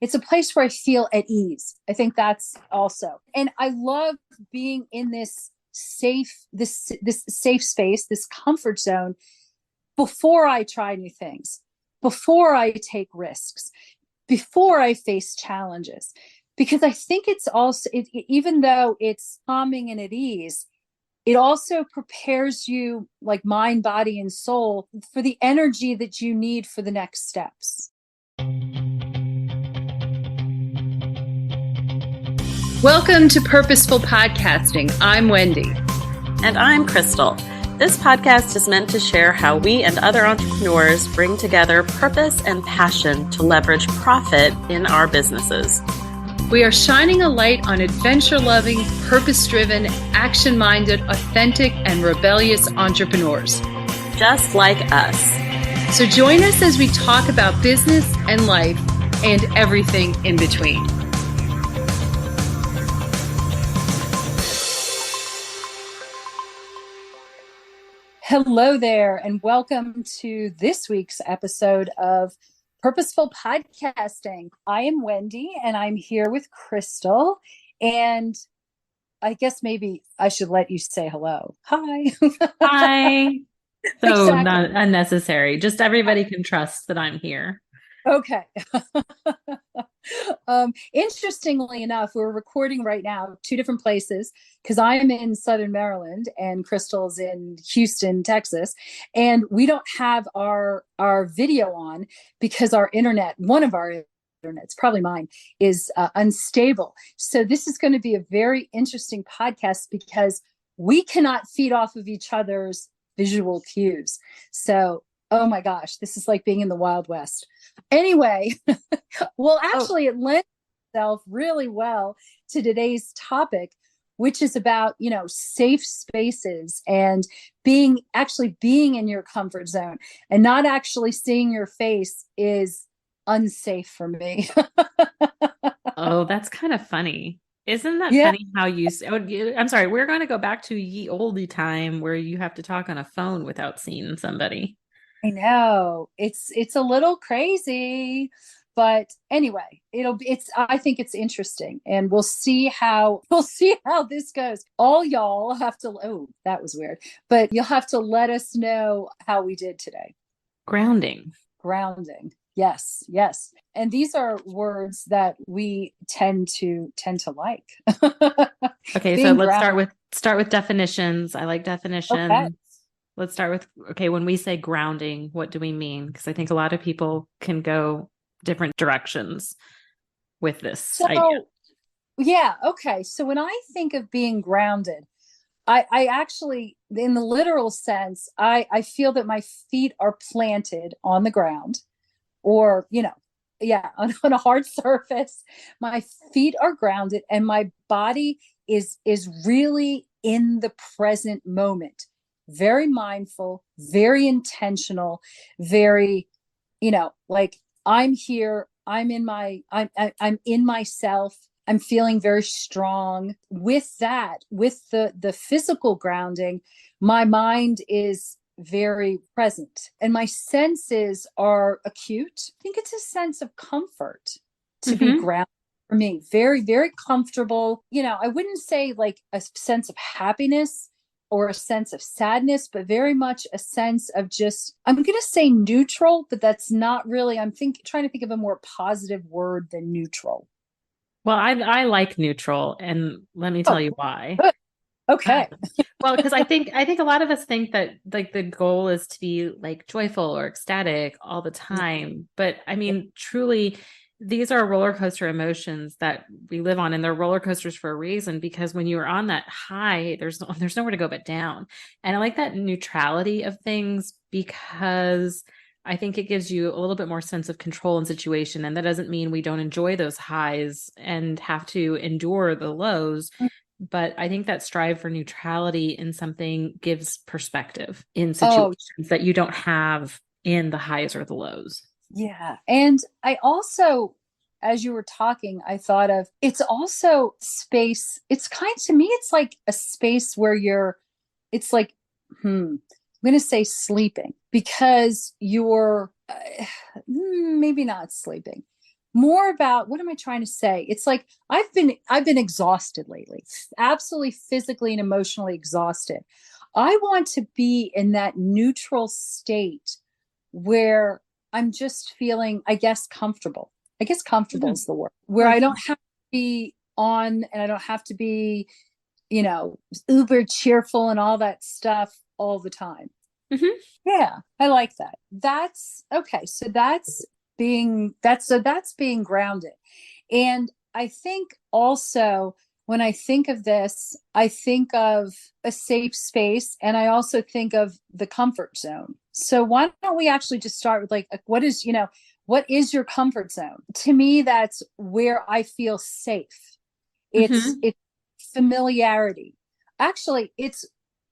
it's a place where I feel at ease. I think that's also, and I love being in this safe space, this comfort zone before I try new things, before I take risks, before I face challenges. Because I think it's also, even though it's calming and at ease, it also prepares you, like mind, body, and soul, for the energy that you need for the next steps. Welcome to Purposeful Podcasting. I'm Wendy. And I'm Krystal. This podcast is meant to share how we and other entrepreneurs bring together purpose and passion to leverage profit in our businesses. We are shining a light on adventure-loving, purpose-driven, action-minded, authentic, and rebellious entrepreneurs. Just like us. So join us as we talk about business and life and everything in between. Hello there, and welcome to this week's episode of Purposeful Podcasting. I am Wendy, and I'm here with Krystal. And I guess maybe I should let you say hello. Hi. Hi. So Exactly. Not unnecessary. Just everybody can trust that I'm here. Okay. Interestingly enough, we're recording right now two different places because I'm in Southern Maryland and Krystal's in Houston, Texas, and we don't have our video on because our internet, one of our internets, probably mine, is unstable. So this is going to be a very interesting podcast because we cannot feed off of each other's visual cues. So, oh my gosh, this is like being in the Wild West. Anyway, well, actually, it lends itself really well to today's topic, which is about, safe spaces and being in your comfort zone and not actually seeing your face is unsafe for me. Oh, that's kind of funny. Isn't that Yeah. funny how I'm sorry, we're going to go back to ye olde time where you have to talk on a phone without seeing somebody. I know it's a little crazy, but anyway, I think it's interesting, and we'll see how this goes. All y'all have to, oh, that was weird, but you'll have to let us know how we did today. Grounding. Yes. And these are words that we tend to like. Okay, so let's start with definitions. I like definitions. Okay. Let's start with, when we say grounding, what do we mean? Because I think a lot of people can go different directions with this idea. Yeah, okay. So when I think of being grounded, I actually, in the literal sense, I feel that my feet are planted on the ground or, on a hard surface. My feet are grounded and my body is really in the present moment. Very mindful, very intentional, very, like I'm here, I'm in myself. I'm feeling very strong. With that, with the physical grounding, my mind is very present and my senses are acute. I think it's a sense of comfort to be grounded for me. Very, very comfortable. I wouldn't say like a sense of happiness or a sense of sadness, but very much a sense of just, I'm going to say neutral, but that's not really, trying to think of a more positive word than neutral. Well, I like neutral, and let me tell you why. Good. Okay. Well, because I think a lot of us think that like the goal is to be like joyful or ecstatic all the time. But I mean, truly, these are roller coaster emotions that we live on, and they're roller coasters for a reason, because when you're on that high, there's nowhere to go but down. And I like that neutrality of things because I think it gives you a little bit more sense of control in situation. And that doesn't mean we don't enjoy those highs and have to endure the lows. But I think that strive for neutrality in something gives perspective in situations that you don't have in the highs or the lows. Yeah. And I also, as you were talking, I thought of, it's also space. To me, it's like a space where it's like, I'm going to say sleeping, because you're maybe not sleeping, more about, what am I trying to say? It's like I've been exhausted lately, absolutely physically and emotionally exhausted. I want to be in that neutral state where I'm just feeling, I guess, comfortable. I guess comfortable is the word, where I don't have to be on, and I don't have to be, uber cheerful and all that stuff all the time. Mm-hmm. Yeah, I like that. That's okay. So that's being grounded. And I think also, when I think of this, I think of a safe space, and I also think of the comfort zone. So why don't we actually just start with, like, what is your comfort zone? To me, that's where I feel safe. It's familiarity. Actually,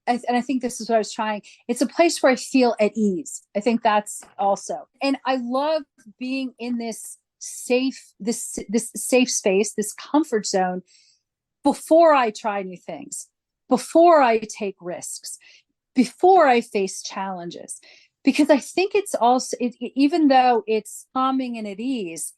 and I think this is what I was trying. It's a place where I feel at ease. I think that's also, and I love being in this safe space, this comfort zone, before I try new things, before I take risks, before I face challenges. Because I think it's also, even though it's calming and at ease,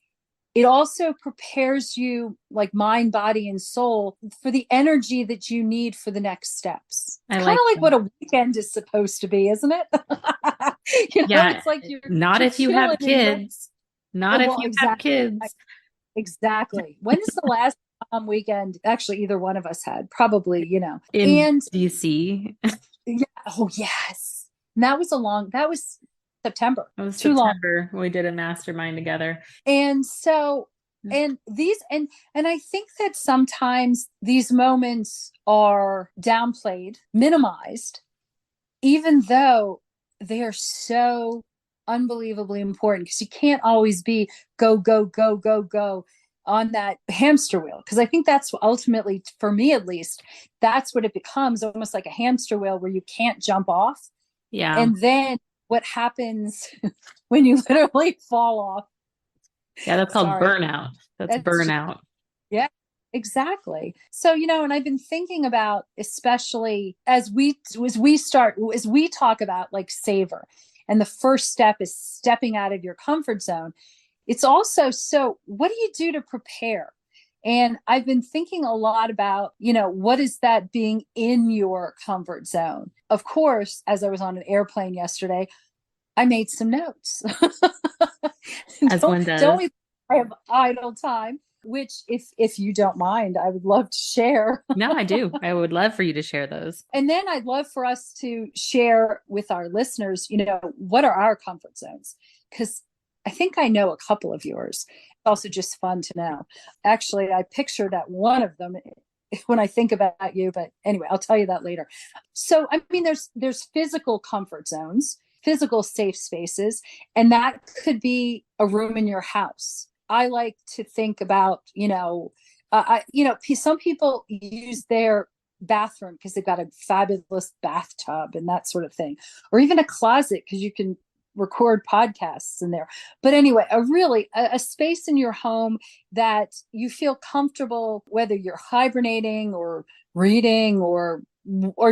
it also prepares you, like mind, body, and soul, for the energy that you need for the next steps. It's kind of like what a weekend is supposed to be, isn't it? Yeah, it's like not if you have kids. Not if you have kids. Exactly. When is the last weekend? Actually, either one of us had, probably, in DC. Yeah. Oh, yes. And that was September. It was Too September. long. We did a mastermind together. And so, and I think that sometimes these moments are downplayed, minimized, even though they are so unbelievably important, because you can't always be go, go, go, go, go on that hamster wheel. Because I think that's ultimately, for me at least, that's what it becomes, almost like a hamster wheel where you can't jump off. Yeah. And then what happens when you literally fall off? Yeah, that's called burnout. That's burnout. Yeah, exactly. So, and I've been thinking about, especially as we talk about, like, savor, and the first step is stepping out of your comfort zone. It's also, so what do you do to prepare? And I've been thinking a lot about, what is that being in your comfort zone? Of course, as I was on an airplane yesterday, I made some notes. As one does. I have idle time, which, if you don't mind, I would love to share. No, I do. I would love for you to share those. And then I'd love for us to share with our listeners, what are our comfort zones? Because I think I know a couple of yours. It's also just fun to know. Actually, I pictured at one of them when I think about you, but anyway, I'll tell you that later. So, I mean, there's physical comfort zones, physical safe spaces, and that could be a room in your house. I like to think about, some people use their bathroom because they've got a fabulous bathtub and that sort of thing, or even a closet because you can record podcasts in there. But anyway, a space in your home that you feel comfortable, whether you're hibernating or reading or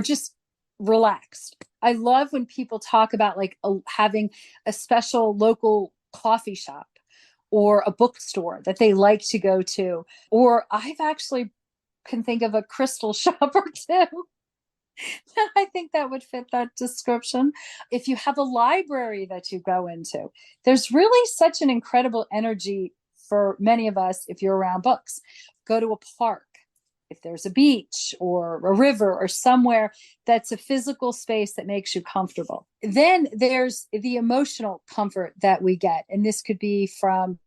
just relaxed. I love when people talk about, like, having a special local coffee shop or a bookstore that they like to go to. Or I've actually can think of a Krystal shop or two. I think that would fit that description. If you have a library that you go into, there's really such an incredible energy for many of us if you're around books. Go to a park, if there's a beach or a river or somewhere that's a physical space that makes you comfortable. Then there's the emotional comfort that we get. And this could be from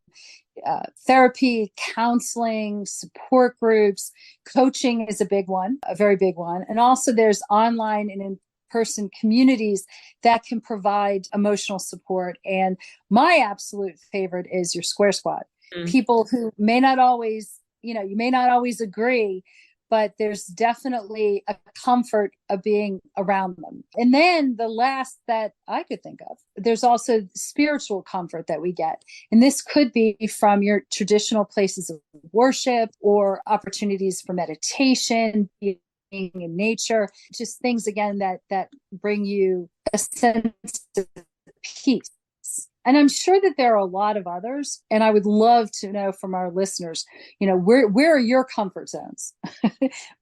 therapy, counseling, support groups. Coaching is a big one, a very big one. And also there's online and in-person communities that can provide emotional support. And my absolute favorite is your Square Squad. People who may not always, you may not always agree, but there's definitely a comfort of being around them. And then the last that I could think of, there's also spiritual comfort that we get. And this could be from your traditional places of worship or opportunities for meditation, being in nature, just things, again, that bring you a sense of peace. And I'm sure that there are a lot of others. And I would love to know from our listeners, where are your comfort zones?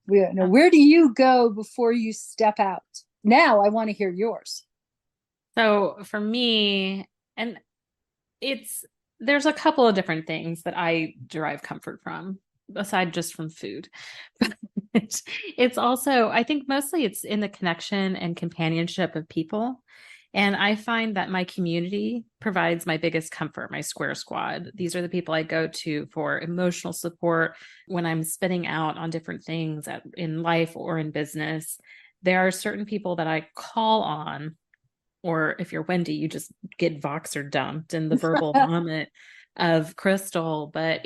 Where do you go before you step out? Now I want to hear yours. So for me, and there's a couple of different things that I derive comfort from, aside just from food. But it's also, I think mostly it's in the connection and companionship of people. And I find that my community provides my biggest comfort, my square squad. These are the people I go to for emotional support when I'm spinning out on different things in life or in business. There are certain people that I call on, or if you're Wendy, you just get Voxer dumped in the verbal vomit of Krystal. But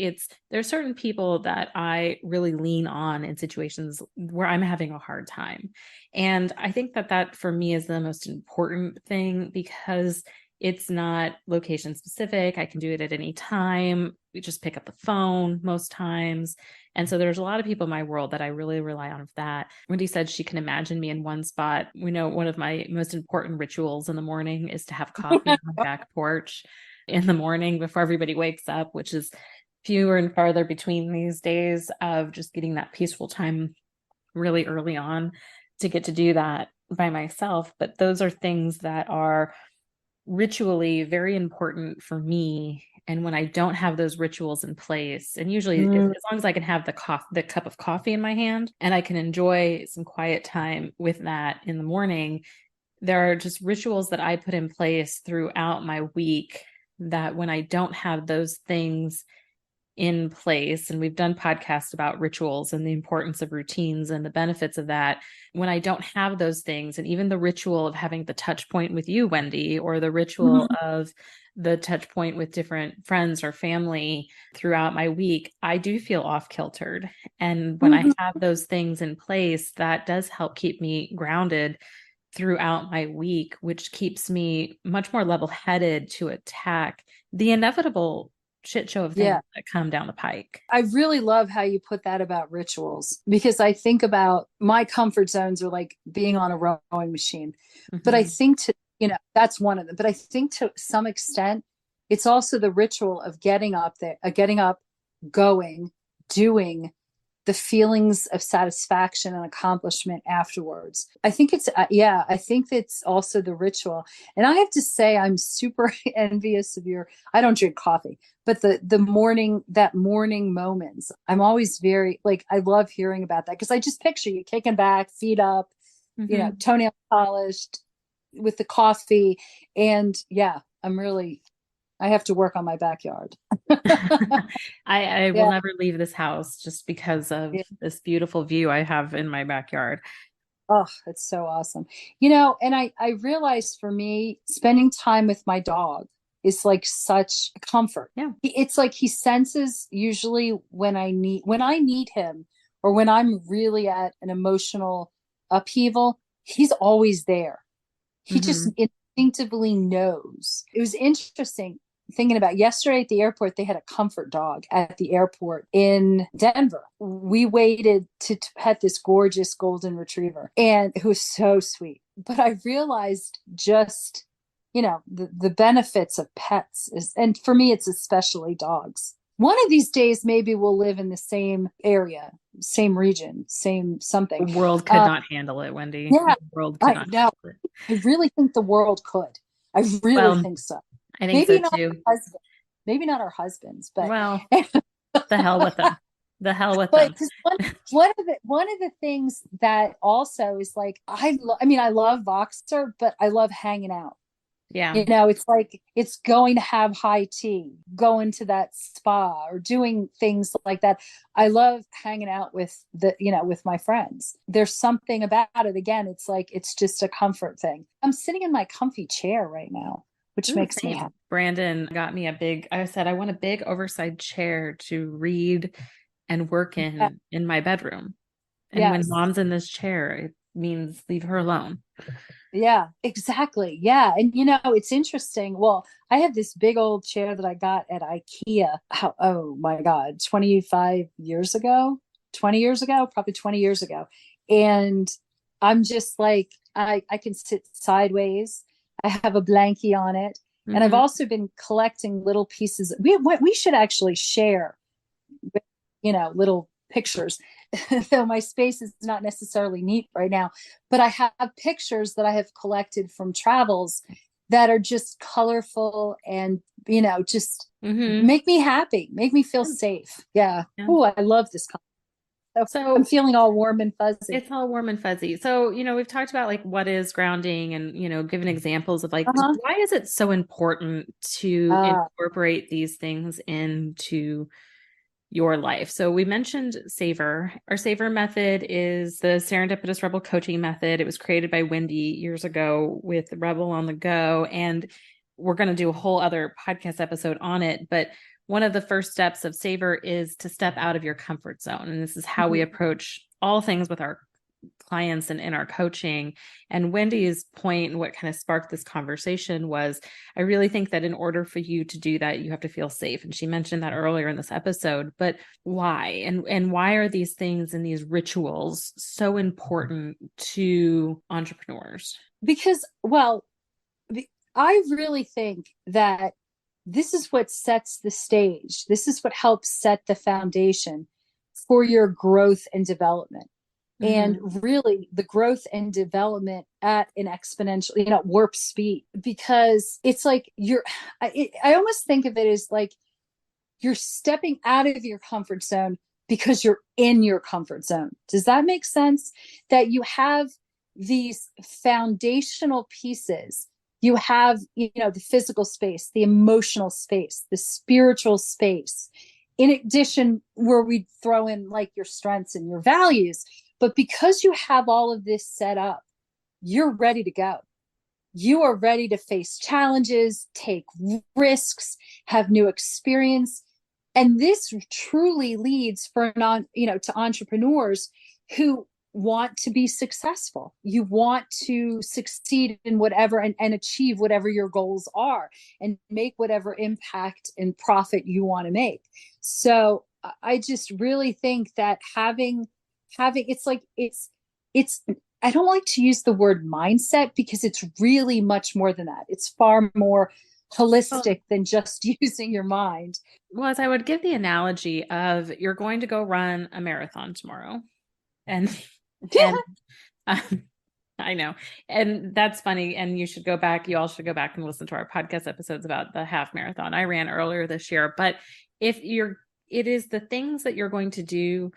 there's certain people that I really lean on in situations where I'm having a hard time. And I think that for me is the most important thing, because it's not location specific. I can do it at any time. We just pick up the phone most times. And so there's a lot of people in my world that I really rely on for that. Wendy said she can imagine me in one spot. We know one of my most important rituals in the morning is to have coffee on my back porch in the morning before everybody wakes up, which is fewer and farther between these days, of just getting that peaceful time really early on to get to do that by myself. But those are things that are ritually very important for me. And when I don't have those rituals in place, and usually as long as I can have the cup of coffee in my hand and I can enjoy some quiet time with that in the morning, there are just rituals that I put in place throughout my week that when I don't have those things in place, and we've done podcasts about rituals and the importance of routines and the benefits of that. When I don't have those things, and even the ritual of having the touch point with you, Wendy, or the ritual of the touch point with different friends or family throughout my week, I do feel off kiltered. And when I have those things in place, that does help keep me grounded throughout my week, which keeps me much more level-headed to attack the inevitable shit show of things that come down the pike. I really love how you put that about rituals, because I think about my comfort zones are like being on a rowing machine. But I think that's one of them. But I think to some extent, it's also the ritual of getting up, going, doing, the feelings of satisfaction and accomplishment afterwards. I think I think it's also the ritual. And I have to say, I'm super envious of I don't drink coffee, but the morning moments, I'm always very, I love hearing about that, because I just picture you kicking back, feet up, toenail polished with the coffee. And I have to work on my backyard. I will never leave this house just because of this beautiful view I have in my backyard. Oh, it's so awesome. And I realized for me, spending time with my dog is like such comfort. Yeah. It's like he senses usually when I need him, or when I'm really at an emotional upheaval, he's always there. He just instinctively knows. It was interesting thinking about yesterday at the airport. They had a comfort dog at the airport in Denver. We waited to pet this gorgeous golden retriever, and it was so sweet. But I realized just, the benefits of pets and for me, it's especially dogs. One of these days, maybe we'll live in the same area, same region, same something. The world could not handle it, Wendy. Yeah, the world could not handle it. I really think the world could. I really think so. I think maybe so not too. Maybe not our husbands, but the hell with them. The hell with them. One of the things that also is I love Voxer, but I love hanging out. Yeah. It's it's going to have high tea, going to that spa, or doing things like that. I love hanging out with with my friends. There's something about it. Again, it's just a comfort thing. I'm sitting in my comfy chair right now, which makes me happy. Brandon got me I said, I want a big oversized chair to read and work in my bedroom. And when mom's in this chair, it means leave her alone. Yeah, exactly. Yeah. And it's interesting. Well, I have this big old chair that I got at IKEA. Oh my God, 20 years ago. And I'm just I can sit sideways. I have a blankie on it, And I've also been collecting little pieces. We should actually share, little pictures. Though my space is not necessarily neat right now, but I have pictures that I have collected from travels that are just colorful and, just make me happy, make me feel safe. Yeah. Oh, I love this. So I'm feeling all warm and fuzzy. It's all warm and fuzzy. So, we've talked about like what is grounding and, given examples of like, why is it so important to incorporate these things into your life? So we mentioned Savor. Our Savor method is the Serendipitous Rebel coaching method. It was created by Wendy years ago with Rebel on the Go. And we're going to do a whole other podcast episode on it. But one of the first steps of Savor is to step out of your comfort zone. And this is how we approach all things with our clients and in our coaching. And Wendy's point and what kind of sparked this conversation was, I really think that in order for you to do that, you have to feel safe. And she mentioned that earlier in this episode, but why? And why are these things and these rituals so important to entrepreneurs? Because, I really think that this is what sets the stage. This is what helps set the foundation for your growth and development. And really the growth and development at an exponential, warp speed, because it's like I almost think of it as like you're stepping out of your comfort zone because you're in your comfort zone. Does that make sense? That you have these foundational pieces. You have, the physical space, the emotional space, the spiritual space. In addition, where we throw in like your strengths and your values. But because you have all of this set up, you're ready to go. You are ready to face challenges, take risks, have new experience. And this truly leads to entrepreneurs who want to be successful. You want to succeed in whatever and achieve whatever your goals are and make whatever impact and profit you want to make. So I just really think that having it's I don't like to use the word mindset because it's really much more than that. It's far more holistic than just using your mind. Well, as I would give the analogy of you're going to go run a marathon tomorrow. And I know. And that's funny. And you all should go back and listen to our podcast episodes about the half marathon I ran earlier this year. But it is the things that you're going to do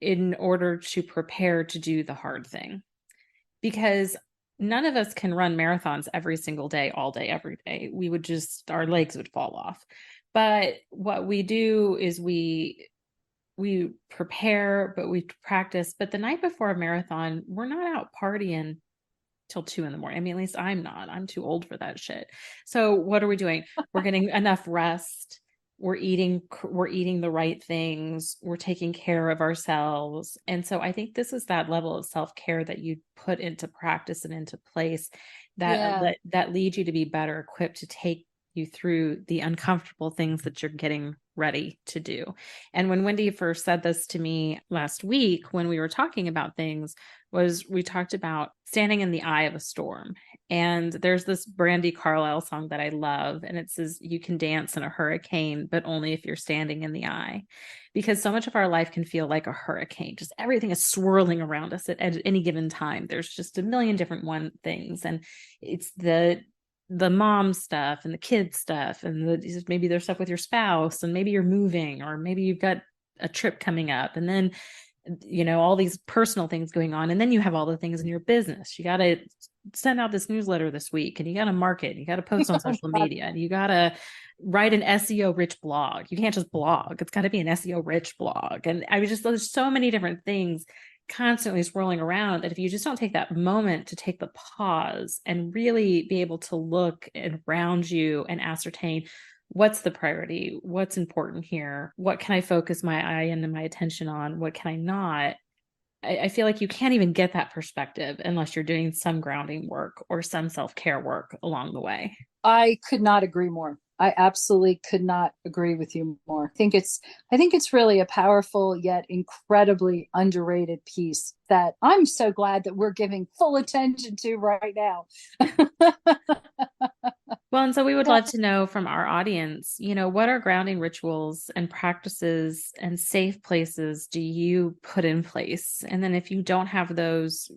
in order to prepare to do the hard thing, because none of us can run marathons every single day, all day, every day. Our legs would fall off. But what we do is we prepare, but we practice. But the night before a marathon, we're not out partying till 2 a.m. I mean, at least I'm not. I'm too old for that shit. So what are we doing? We're getting enough rest. We're eating the right things. We're taking care of ourselves. And so I think this is that level of self-care that you put into practice and into place that leads you to be better equipped to take you through the uncomfortable things that you're getting ready to do. And when Wendy first said this to me last week, when we were talking about things, we talked about standing in the eye of a storm. And there's this Brandy Carlisle song that I love. And it says, you can dance in a hurricane, but only if you're standing in the eye. Because so much of our life can feel like a hurricane. Just everything is swirling around us at any given time. There's just a million different things. And it's the mom stuff and the kid stuff. And maybe there's stuff with your spouse, and maybe you're moving, or maybe you've got a trip coming up. And then all these personal things going on. And then you have all the things in your business. You got to send out this newsletter this week, and you got to market, and you got to post on social media, and you got to write an SEO rich blog. You can't just blog. It's got to be an SEO rich blog. And there's so many different things constantly swirling around that if you just don't take that moment to take the pause and really be able to look around you and ascertain what's the priority, what's important here, what can I focus my eye and my attention on, what can I not, I feel like you can't even get that perspective unless you're doing some grounding work or some self-care work along the way. I could not agree more. I absolutely could not agree with you more. I think it's really a powerful yet incredibly underrated piece that I'm so glad that we're giving full attention to right now. Well, and so we would love to know from our audience, what are grounding rituals and practices and safe places do you put in place? And then if you don't have those,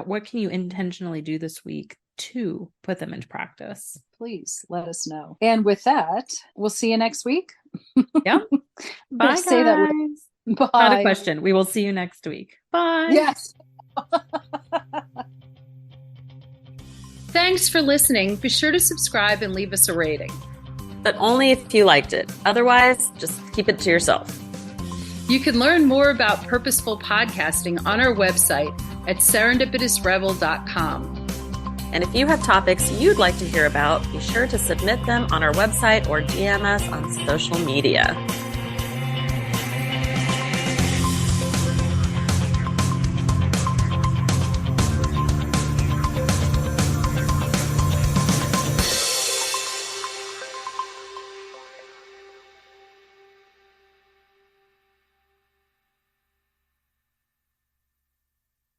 what can you intentionally do this week to put them into practice? Please let us know. And with that, we'll see you next week. Yeah. Bye, guys. Say that Bye. Not a question. We will see you next week. Bye. Yes. Thanks for listening. Be sure to subscribe and leave us a rating. But only if you liked it. Otherwise, just keep it to yourself. You can learn more about purposeful podcasting on our website at serendipitousrebel.com. And if you have topics you'd like to hear about, be sure to submit them on our website or DM us on social media.